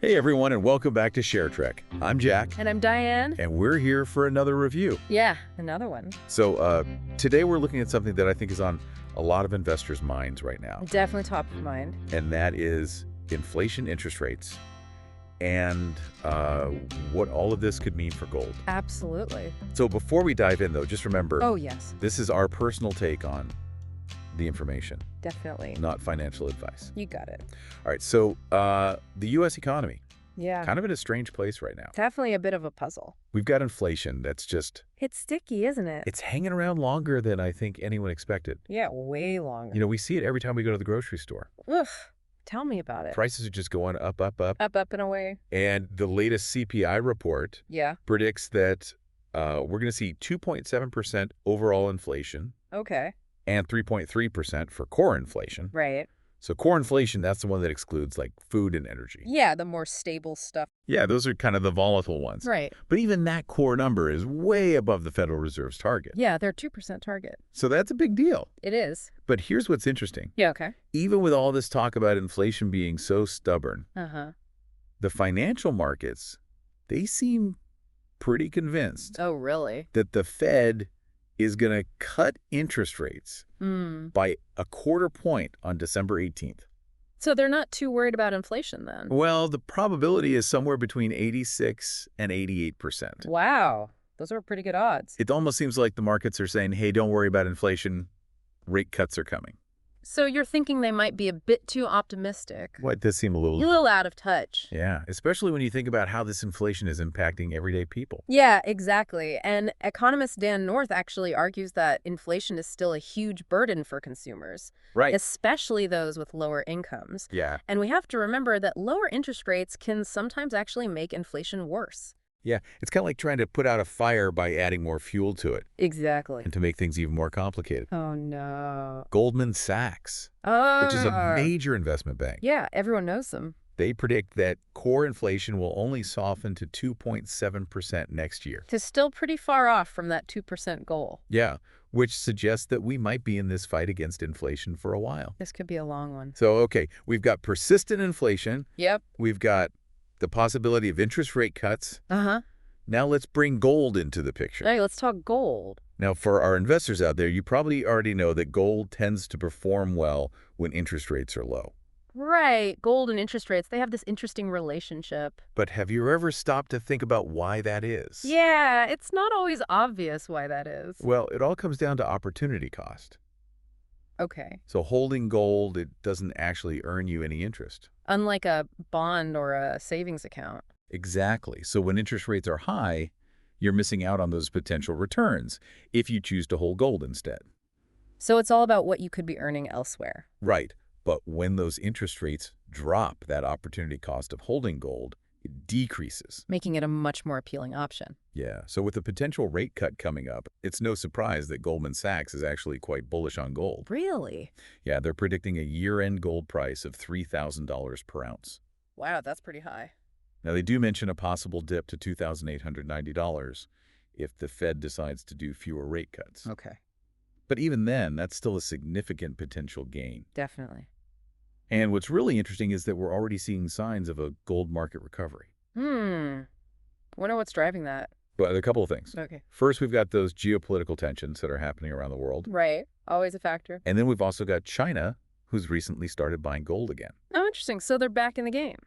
Hey everyone, and welcome back to ShareTreck. I'm Jack, And I'm Diane. and we're here for another review. Yeah, another one. So today we're looking at something that I think is on a lot of investors' minds right now, Definitely top of mind. and that is inflation, interest rates, and what all of this could mean for gold. Absolutely. So before we dive in, though, just remember, Oh, yes, this is our personal take on the information, definitely. not financial advice. You got it. All right, so the U.S. economy, Yeah, kind of in a strange place right now. definitely a bit of a puzzle. We've got inflation that's just It's sticky, isn't it? it's hanging around longer than I think anyone expected. Yeah, way longer. You know, we see it every time we go to the grocery store. Oof. Tell me about it. Prices are just going up, up, up. Up, and away. And the latest CPI report Yeah. predicts that we're going to see 2.7% overall inflation Okay. and 3.3% for core inflation. Right. So core inflation, that's the one that excludes like food and energy. Yeah, the more stable stuff. Yeah, those are kind of the volatile ones. Right. But even that core number is way above the Federal Reserve's target. Yeah, they're 2% target. So that's a big deal. It is. But here's what's interesting. Yeah, okay. Even with all this talk about inflation being so stubborn, Uh-huh. the financial markets, they seem pretty convinced Oh, really? that the Fed is going to cut interest rates Hmm. by a quarter point on December 18th. So they're not too worried about inflation then? Well, the probability is somewhere between 86 and 88%. Wow. Those are pretty good odds. It almost seems like the markets are saying, hey, don't worry about inflation. Rate cuts are coming. So you're thinking they might be a bit too optimistic. Well, it does seem a A little... little out of touch. Yeah, especially when you think about how this inflation is impacting everyday people. Yeah, exactly. And economist Dan North actually argues that inflation is still a huge burden for consumers, Right. especially those with lower incomes. Yeah. And we have to remember that lower interest rates can sometimes actually make inflation worse. Yeah, it's kind of like trying to put out a fire by adding more fuel to it Exactly. and to make things even more complicated. Oh, no. Goldman Sachs, Oh, which is a major investment bank, yeah, everyone knows them. they predict that core inflation will only soften to 2.7% next year. It's still pretty far off from that 2% goal. Yeah, which suggests that we might be in this fight against inflation for a while. This could be a long one. So, okay, we've got persistent inflation. Yep. We've got the possibility of interest rate cuts. Uh-huh. Now let's bring gold into the picture. Hey, let's talk gold. Now, for our investors out there, you probably already know that gold tends to perform well when interest rates are low. Right. Gold and interest rates, they have this interesting relationship. But have you ever stopped to think about why that is? Yeah, it's not always obvious why that is. Well, it all comes down to opportunity cost. Okay. So holding gold, it doesn't actually earn you any interest. Unlike a bond or a savings account. Exactly. So when interest rates are high, you're missing out on those potential returns if you choose to hold gold instead. So it's all about what you could be earning elsewhere. Right. But when those interest rates drop, that opportunity cost of holding gold, it decreases. Making it a much more appealing option. Yeah. So with a potential rate cut coming up, it's no surprise that Goldman Sachs is actually quite bullish on gold. Really? Yeah, they're predicting a year-end gold price of $3,000 per ounce. Wow, that's pretty high. Now, they do mention a possible dip to $2,890 if the Fed decides to do fewer rate cuts. Okay. But even then, that's still a significant potential gain. Definitely. And what's really interesting is that we're already seeing signs of a gold market recovery. Wonder what's driving that. But a couple of things. Okay. First, we've got those geopolitical tensions that are happening around the world. Right. Always a factor. And then we've also got China, who's recently started buying gold again. Oh, interesting. So they're back in the game.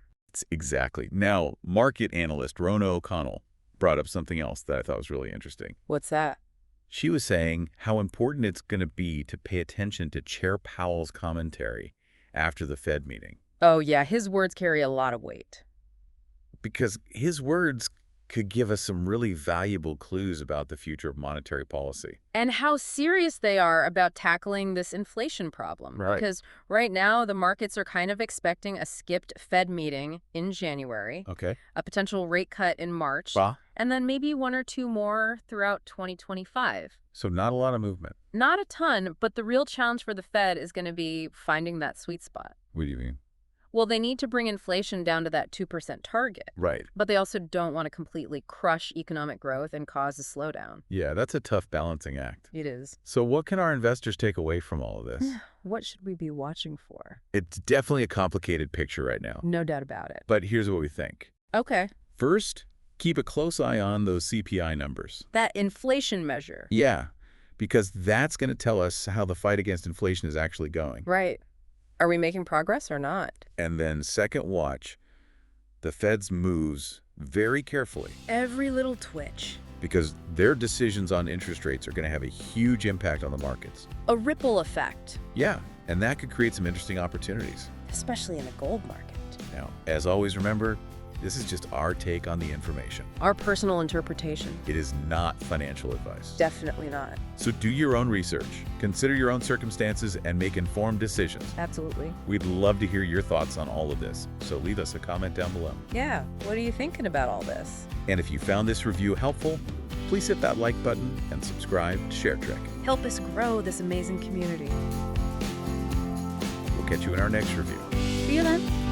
Exactly. Now, market analyst Rona O'Connell brought up something else that I thought was really interesting. What's that? She was saying how important it's going to be to pay attention to Chair Powell's commentary after the Fed meeting. Oh, yeah. His words carry a lot of weight. Because his words could give us some really valuable clues about the future of monetary policy. And how serious they are about tackling this inflation problem. Right. Because right now, the markets are kind of expecting a skipped Fed meeting in January, Okay. a potential rate cut in March, Bah. and then maybe one or two more throughout 2025. So not a lot of movement. Not a ton, but the real challenge for the Fed is going to be finding that sweet spot. What do you mean? Well, they need to bring inflation down to that 2% target. Right. But they also don't want to completely crush economic growth and cause a slowdown. Yeah, that's a tough balancing act. It is. So what can our investors take away from all of this? What should we be watching for? It's definitely a complicated picture right now. No doubt about it. But here's what we think. Okay. First, keep a close eye on those CPI numbers. That inflation measure. Yeah, because that's going to tell us how the fight against inflation is actually going. Right. Are we making progress or not? And then second, watch the Fed's moves very carefully, Every little twitch. because their decisions on interest rates are going to have a huge impact on the markets. A ripple effect, Yeah, and that could create some interesting opportunities. especially in the gold market. Now, as always, remember, this is just our take on the information. Our personal interpretation. It is not financial advice. Definitely not. So do your own research, consider your own circumstances, and make informed decisions. Absolutely. We'd love to hear your thoughts on all of this, so leave us a comment down below. Yeah. What are you thinking about all this? And if you found this review helpful, please hit that like button and subscribe to ShareTreck. Help us grow this amazing community. We'll catch you in our next review. See you then.